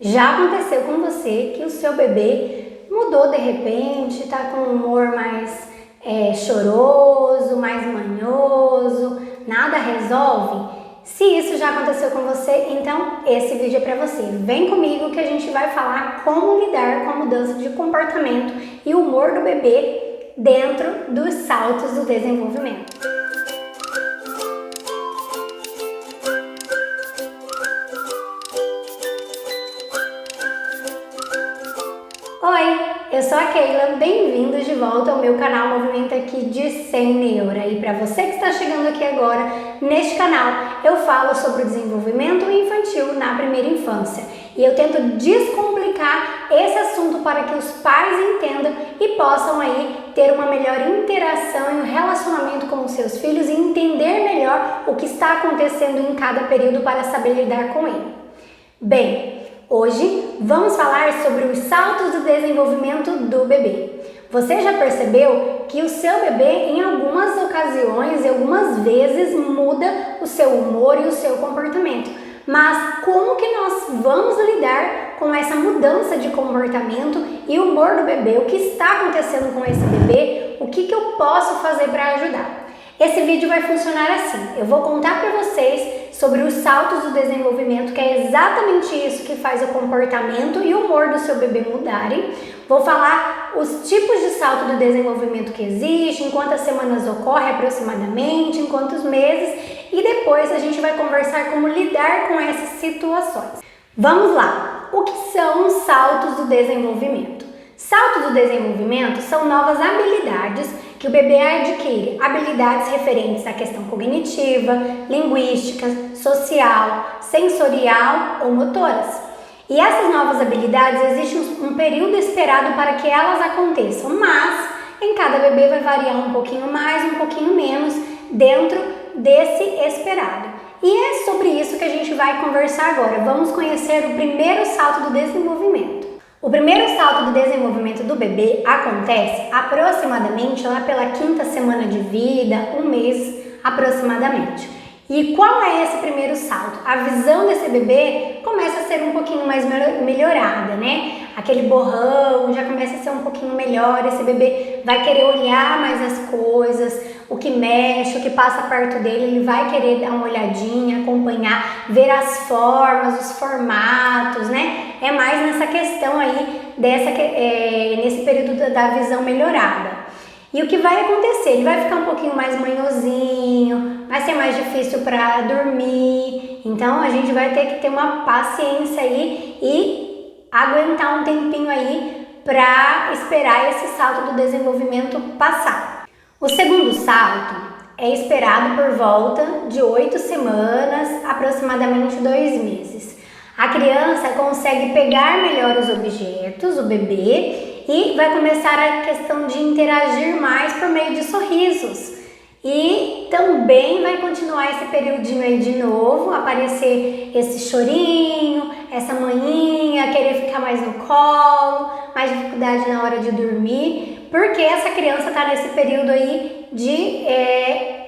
Já aconteceu com você que o seu bebê mudou de repente, tá com um humor mais choroso, mais manhoso, nada resolve? Se isso já aconteceu com você, então esse vídeo é para você. Vem comigo que a gente vai falar como lidar com a mudança de comportamento e humor do bebê dentro dos saltos do desenvolvimento. Oi, eu sou a Keila, bem-vindos de volta ao meu canal Movimento aqui de 100 Neura. E para você que está chegando aqui agora, neste canal eu falo sobre o desenvolvimento infantil na primeira infância. E eu tento descomplicar esse assunto para que os pais entendam e possam aí ter uma melhor interação e um relacionamento com os seus filhos e entender melhor o que está acontecendo em cada período para saber lidar com ele. Bem, hoje vamos falar sobre os saltos do desenvolvimento do bebê. Você já percebeu que o seu bebê em algumas ocasiões e algumas vezes muda o seu humor e o seu comportamento. Mas como que nós vamos lidar com essa mudança de comportamento e humor do bebê? O que está acontecendo com esse bebê? O que eu posso fazer para ajudar? Esse vídeo vai funcionar assim. Eu vou contar para vocês sobre os saltos do desenvolvimento, que é exatamente isso que faz o comportamento e o humor do seu bebê mudarem. Vou falar os tipos de salto do desenvolvimento que existe, em quantas semanas ocorre aproximadamente, em quantos meses, e depois a gente vai conversar como lidar com essas situações. Vamos lá! O que são os saltos do desenvolvimento? Saltos do desenvolvimento são novas habilidades que o bebê adquire, habilidades referentes à questão cognitiva, linguística, social, sensorial ou motoras. E essas novas habilidades, existe um período esperado para que elas aconteçam, mas em cada bebê vai variar um pouquinho mais, um pouquinho menos dentro desse esperado. E é sobre isso que a gente vai conversar agora. Vamos conhecer o primeiro salto do desenvolvimento. O primeiro salto do desenvolvimento do bebê acontece aproximadamente lá pela 5ª semana de vida, um mês aproximadamente. E qual é esse primeiro salto? A visão desse bebê começa a ser um pouquinho mais melhorada, né? Aquele borrão já começa a ser um pouquinho melhor, esse bebê vai querer olhar mais as coisas, o que mexe, o que passa perto dele, ele vai querer dar uma olhadinha, acompanhar, ver as formas, os formatos, né? É mais nessa questão aí, nesse período da visão melhorada. E o que vai acontecer? Ele vai ficar um pouquinho mais manhosinho, vai ser mais difícil para dormir, então a gente vai ter que ter uma paciência aí e aguentar um tempinho aí para esperar esse salto do desenvolvimento passar. O segundo salto é esperado por volta de 8 semanas, aproximadamente 2 meses. A criança consegue pegar melhor os objetos, o bebê, e vai começar a questão de interagir mais por meio de sorrisos. E também vai continuar esse periodinho aí de novo, aparecer esse chorinho, essa manhinha, querer ficar mais no colo, mais dificuldade na hora de dormir, porque essa criança está nesse período aí de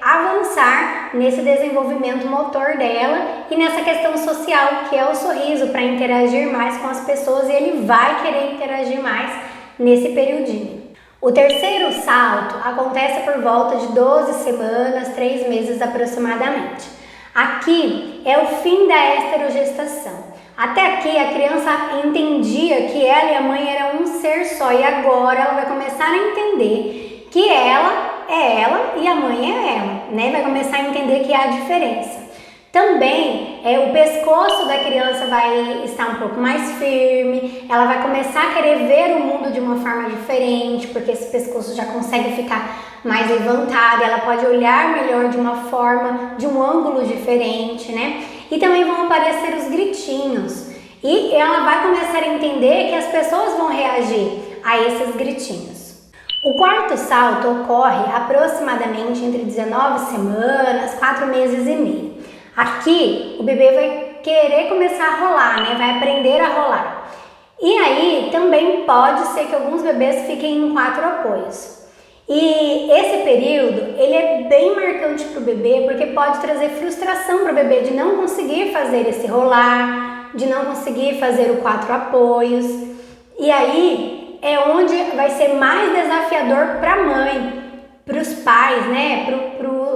avançar nesse desenvolvimento motor dela e nessa questão social, que é o sorriso, para interagir mais com as pessoas, e ele vai querer interagir mais nesse periodinho. O terceiro salto acontece por volta de 12 semanas, 3 meses aproximadamente. Aqui é o fim da esterogestação. Até aqui a criança entendia que ela e a mãe eram um ser só, e agora ela vai começar a entender que ela é ela e a mãe é ela, né? Vai começar a entender que há diferença. Também o pescoço da criança vai estar um pouco mais firme, ela vai começar a querer ver o mundo de uma forma diferente, porque esse pescoço já consegue ficar mais levantado, ela pode olhar melhor de uma forma, de um ângulo diferente, né? E também vão aparecer os gritinhos, e ela vai começar a entender que as pessoas vão reagir a esses gritinhos. O quarto salto ocorre aproximadamente entre 19 semanas, 4 meses e meio. Aqui o bebê vai querer começar a rolar, né? Vai aprender a rolar. E aí também pode ser que alguns bebês fiquem em 4 apoios. E esse período, ele é bem marcante para o bebê, porque pode trazer frustração para o bebê de não conseguir fazer esse rolar, de não conseguir fazer o 4 apoios. E aí é onde vai ser mais desafiador para a mãe, para os pais, né?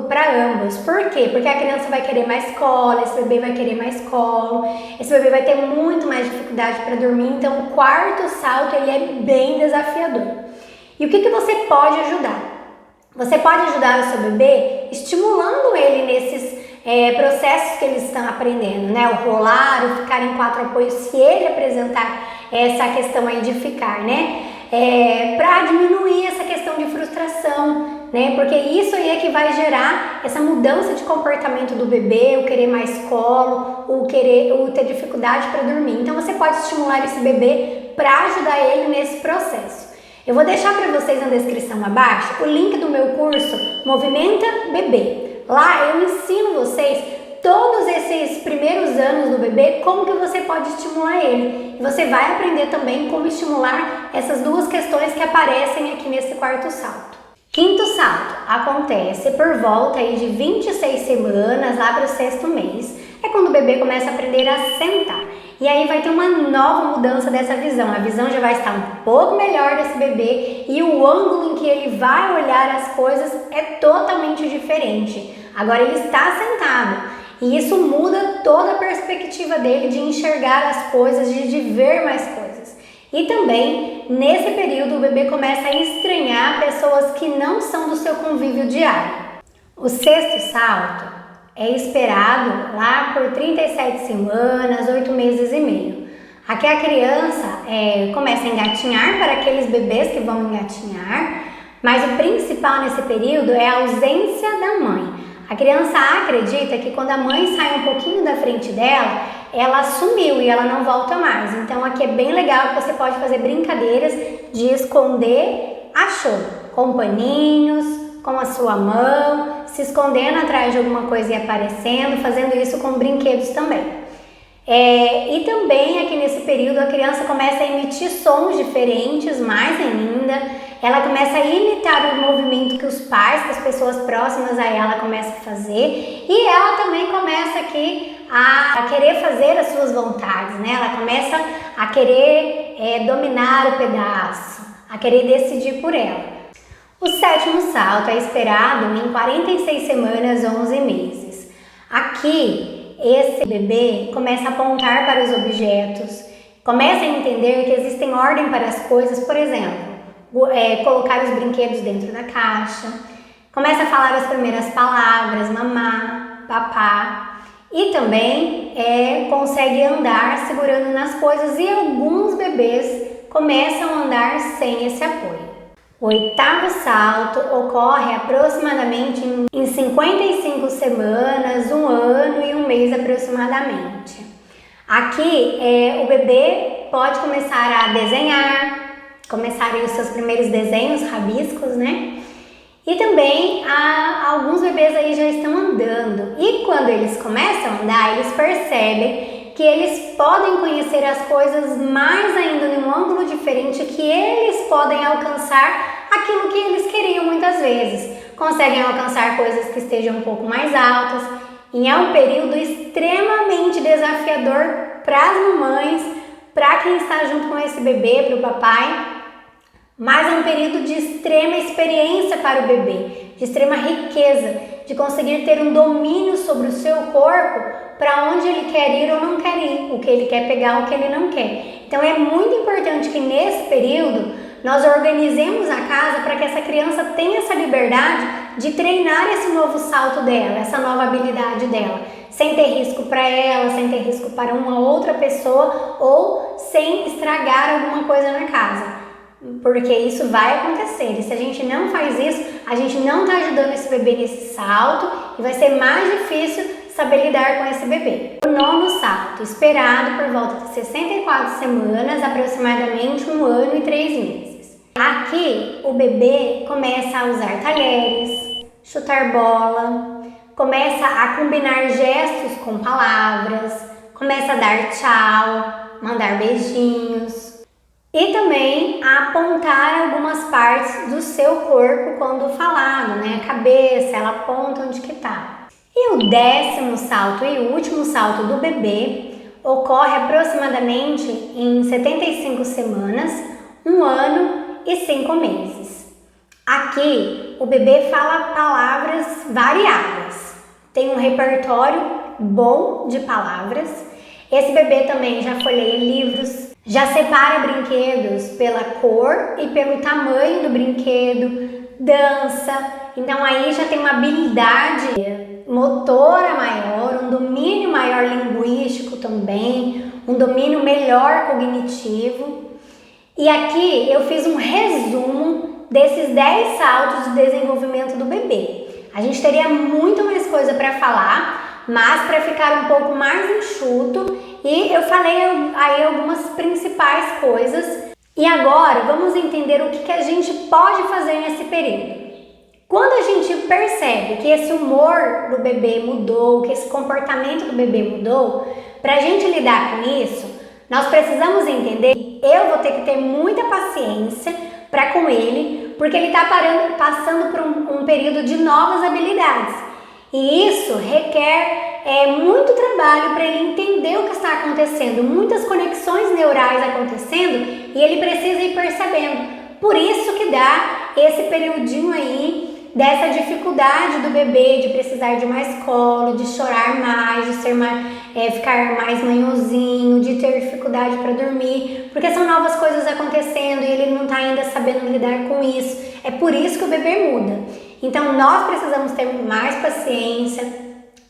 Para ambos. Por quê? Porque a criança vai querer mais colo, esse bebê vai querer mais colo, esse bebê vai ter muito mais dificuldade para dormir. Então, o quarto salto ele é bem desafiador. E o que você pode ajudar? Você pode ajudar o seu bebê estimulando ele nesses processos que eles estão aprendendo, né? O rolar, o ficar em 4 apoios, se ele apresentar essa questão aí de ficar, né? Para diminuir essa questão de frustração, né? Porque isso aí é que vai gerar essa mudança de comportamento do bebê, o querer mais colo, o ter dificuldade para dormir. Então você pode estimular esse bebê para ajudar ele nesse processo. Eu vou deixar para vocês na descrição abaixo o link do meu curso Movimenta Bebê. Lá eu ensino vocês todos esses primeiros anos do bebê, como que você pode estimular ele. E você vai aprender também como estimular essas duas questões que aparecem aqui nesse quarto salto. Quinto salto acontece por volta aí de 26 semanas, lá para o 6º mês. É quando o bebê começa a aprender a sentar. E aí vai ter uma nova mudança dessa visão. A visão já vai estar um pouco melhor desse bebê e o ângulo em que ele vai olhar as coisas é totalmente diferente. Agora ele está sentado. E isso muda toda a perspectiva dele de enxergar as coisas, de ver mais coisas. E também, nesse período, o bebê começa a estranhar pessoas que não são do seu convívio diário. O 6º salto é esperado lá por 37 semanas, 8 meses e meio. Aqui a criança começa a engatinhar para aqueles bebês que vão engatinhar, mas o principal nesse período é a ausência da mãe. A criança acredita que quando a mãe sai um pouquinho da frente dela, ela sumiu e ela não volta mais. Então aqui é bem legal que você pode fazer brincadeiras de esconder a choro, com paninhos, com a sua mão, se escondendo atrás de alguma coisa e aparecendo, fazendo isso com brinquedos também. E também aqui nesse período a criança começa a emitir sons diferentes, mais ainda. Ela começa a imitar o movimento que os pais, que as pessoas próximas a ela começam a fazer. E ela também começa aqui a querer fazer as suas vontades, né? Ela começa a querer dominar o pedaço, a querer decidir por ela. O 7º salto é esperado em 46 semanas, 11 meses. Aqui, esse bebê começa a apontar para os objetos, começa a entender que existem ordem para as coisas, por exemplo, colocar os brinquedos dentro da caixa, começa a falar as primeiras palavras, mamá, papá, e também consegue andar segurando nas coisas, e alguns bebês começam a andar sem esse apoio. O 8º salto ocorre aproximadamente em 55 semanas, 1 ano e 1 mês aproximadamente. Aqui o bebê pode começar a desenhar, começar os seus primeiros desenhos, rabiscos, né? E também alguns bebês aí já estão andando. E quando eles começam a andar, eles percebem que eles podem conhecer as coisas mais ainda num ângulo diferente, que eles podem alcançar aquilo que eles queriam muitas vezes. Conseguem alcançar coisas que estejam um pouco mais altas. E é um período extremamente desafiador para as mamães, para quem está junto com esse bebê, para o papai. Mas é um período de extrema experiência para o bebê, de extrema riqueza, de conseguir ter um domínio sobre o seu corpo, para onde ele quer ir ou não quer ir, o que ele quer pegar, o que ele não quer. Então é muito importante que nesse período nós organizemos a casa para que essa criança tenha essa liberdade de treinar esse novo salto dela, essa nova habilidade dela, sem ter risco para ela, sem ter risco para uma outra pessoa ou sem estragar alguma coisa na casa. Porque isso vai acontecer, e se a gente não faz isso, a gente não está ajudando esse bebê nesse salto e vai ser mais difícil saber lidar com esse bebê. O 9º salto, esperado por volta de 64 semanas, aproximadamente 1 ano e 3 meses. Aqui o bebê começa a usar talheres, chutar bola, começa a combinar gestos com palavras, começa a dar tchau, mandar beijinhos. E também a apontar algumas partes do seu corpo quando falado, né? A cabeça, ela aponta onde que tá. E o 10º salto e último salto do bebê ocorre aproximadamente em 75 semanas, 1 ano e 5 meses. Aqui, o bebê fala palavras variadas, tem um repertório bom de palavras. Esse bebê também já foi ler livros, já separa brinquedos pela cor e pelo tamanho do brinquedo, dança, então aí já tem uma habilidade motora maior, um domínio maior linguístico também, um domínio melhor cognitivo. E aqui eu fiz um resumo desses 10 saltos de desenvolvimento do bebê. A gente teria muito mais coisa para falar, mas para ficar um pouco mais enxuto, e eu falei aí algumas principais coisas. E agora vamos entender o que a gente pode fazer nesse período. Quando a gente percebe que esse humor do bebê mudou, que esse comportamento do bebê mudou, para a gente lidar com isso, nós precisamos entender que eu vou ter que ter muita paciência para com ele, porque ele está passando por um período de novas habilidades. E isso requer muito trabalho para ele entender o que está acontecendo, muitas conexões neurais acontecendo, e ele precisa ir percebendo. Por isso que dá esse periodinho aí dessa dificuldade do bebê de precisar de mais colo, de chorar mais, de ficar mais manhosinho, de ter dificuldade para dormir, porque são novas coisas acontecendo e ele não está ainda sabendo lidar com isso. É por isso que o bebê muda. Então nós precisamos ter mais paciência,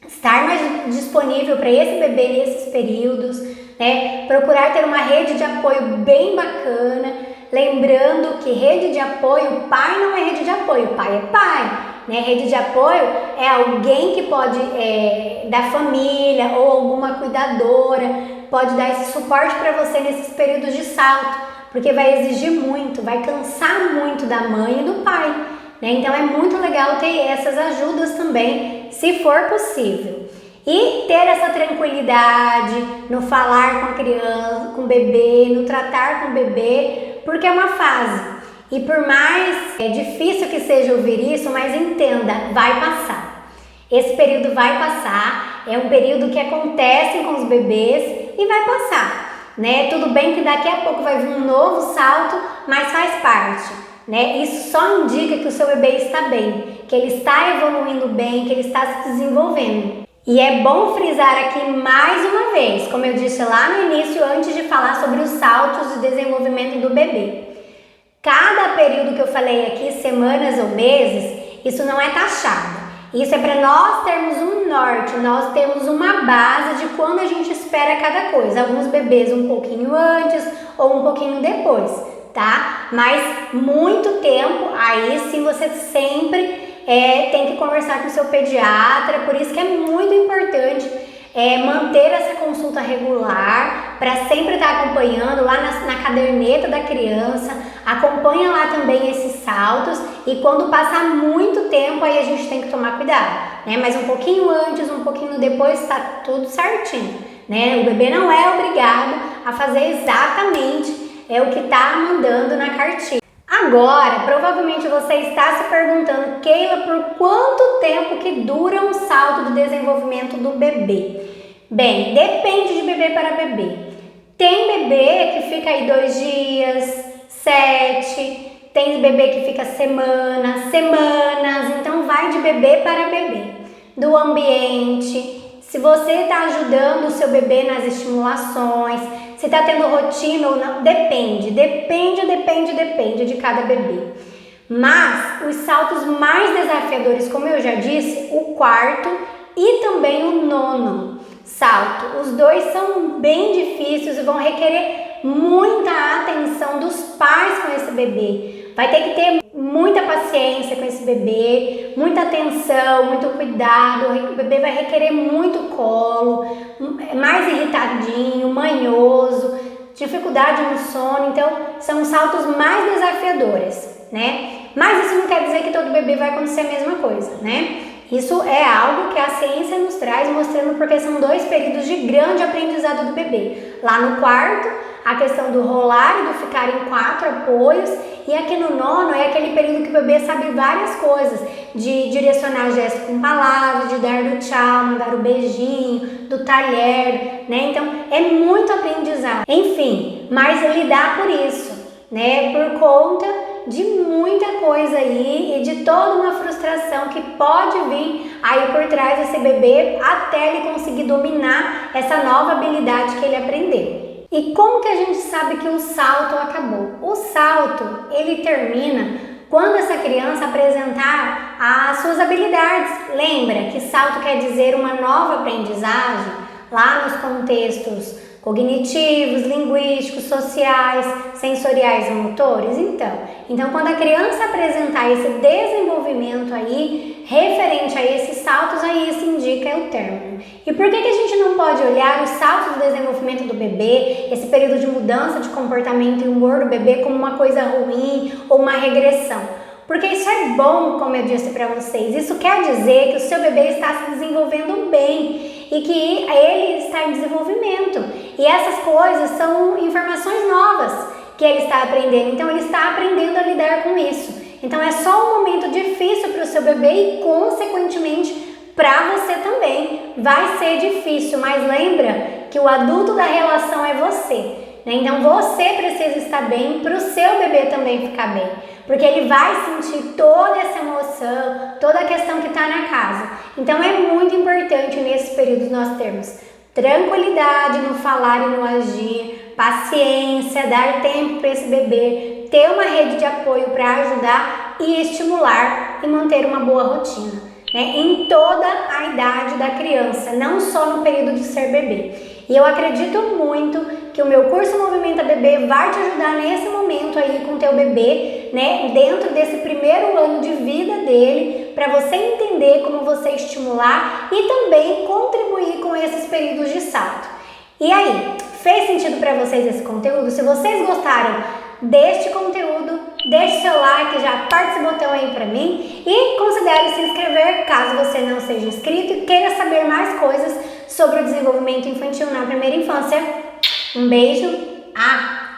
estar mais disponível para esse bebê nesses períodos, né? Procurar ter uma rede de apoio bem bacana. Lembrando que rede de apoio, pai não é rede de apoio, pai é pai, né? Rede de apoio é alguém que pode, da família ou alguma cuidadora, pode dar esse suporte para você nesses períodos de salto, porque vai exigir muito, vai cansar muito da mãe e do pai, né? Então é muito legal ter essas ajudas também, se for possível. E ter essa tranquilidade no falar com a criança, com o bebê, no tratar com o bebê, porque é uma fase. E por mais difícil que seja ouvir isso, mas entenda, vai passar. Esse período vai passar, é um período que acontece com os bebês e vai passar, né? Tudo bem que daqui a pouco vai vir um novo salto, mas faz parte, né? Isso só indica que o seu bebê está bem, que ele está evoluindo bem, que ele está se desenvolvendo. E é bom frisar aqui mais uma vez, como eu disse lá no início, antes de falar sobre os saltos de desenvolvimento do bebê. Cada período que eu falei aqui, semanas ou meses, isso não é taxado. Isso é para nós termos um norte, nós temos uma base de quando a gente espera cada coisa. Alguns bebês um pouquinho antes ou um pouquinho depois, tá? Mas muito tempo, aí sim você sempre tem que conversar com o seu pediatra, por isso que é muito importante manter essa consulta regular, para sempre estar acompanhando lá na caderneta da criança, acompanha lá também esses saltos, e quando passar muito tempo aí a gente tem que tomar cuidado, né? Mas um pouquinho antes, um pouquinho depois, está tudo certinho, né? O bebê não é obrigado a fazer exatamente o que está mandando na cartilha. Agora, provavelmente você está se perguntando, Keila, por quanto tempo que dura um salto de desenvolvimento do bebê? Bem, depende de bebê para bebê. Tem bebê que fica aí 2 dias, 7, tem bebê que fica semanas, então vai de bebê para bebê. Do ambiente, se você está ajudando o seu bebê nas estimulações, se está tendo rotina ou não, depende de cada bebê. Mas os saltos mais desafiadores, como eu já disse, o 4º e também o 9º salto. Os dois são bem difíceis e vão requerer muita atenção dos pais com esse bebê. Vai ter que ter muita paciência com esse bebê, muita atenção, muito cuidado. O bebê vai requerer muito colo, mais irritadinho, manhoso, dificuldade no sono. Então, são os saltos mais desafiadores, né? Mas isso não quer dizer que todo bebê vai acontecer a mesma coisa, né? Isso é algo que a ciência nos traz mostrando, porque são 2 períodos de grande aprendizado do bebê. Lá no quarto, a questão do rolar e do ficar em 4 apoios. E aqui no nono é aquele período que o bebê sabe várias coisas, de direcionar gesto com palavras, de dar do tchau, mandar o beijinho, do talher, né? Então é muito aprendizado. Enfim, mas lidar por isso, né? Por conta de muita coisa aí e de toda uma frustração que pode vir aí por trás desse bebê até ele conseguir dominar essa nova habilidade que ele aprendeu. E como que a gente sabe que o salto acabou? O salto, ele termina quando essa criança apresentar as suas habilidades. Lembra que salto quer dizer uma nova aprendizagem lá nos contextos cognitivos, linguísticos, sociais, sensoriais e motores? Então quando a criança apresentar esse desenvolvimento aí, referente a esses saltos, aí isso indica o término. E por que a gente não pode olhar os saltos do desenvolvimento do bebê, esse período de mudança de comportamento e humor do bebê como uma coisa ruim ou uma regressão? Porque isso é bom, como eu disse para vocês. Isso quer dizer que o seu bebê está se desenvolvendo bem e que ele está em desenvolvimento. E essas coisas são informações novas que ele está aprendendo. Então ele está aprendendo a lidar com isso. Então é só um momento difícil para o seu bebê e, consequentemente, para você também vai ser difícil. Mas lembra que o adulto da relação é você. Então você precisa estar bem para o seu bebê também ficar bem, porque ele vai sentir toda essa emoção, toda a questão que está na casa. Então é muito importante nesses períodos nós termos tranquilidade no falar e no agir, paciência, dar tempo para esse bebê, ter uma rede de apoio para ajudar e estimular e manter uma boa rotina, né? Em toda a idade da criança, não só no período de ser bebê. E eu acredito muito que o meu curso Movimenta Bebê vai te ajudar nesse momento aí com o teu bebê, né? Dentro desse primeiro ano de vida dele, para você entender como você estimular e também contribuir com esses períodos de salto. E aí, fez sentido para vocês esse conteúdo? Se vocês gostaram deste conteúdo, deixe seu like, já aperte esse botão aí para mim e considere se inscrever caso você não seja inscrito e queira saber mais coisas sobre o desenvolvimento infantil na primeira infância. Um beijo.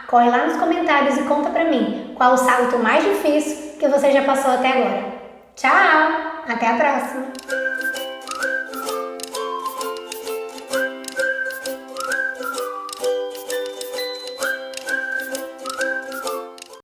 Corre lá nos comentários e conta pra mim qual o salto mais difícil que você já passou até agora. Tchau! Até a próxima!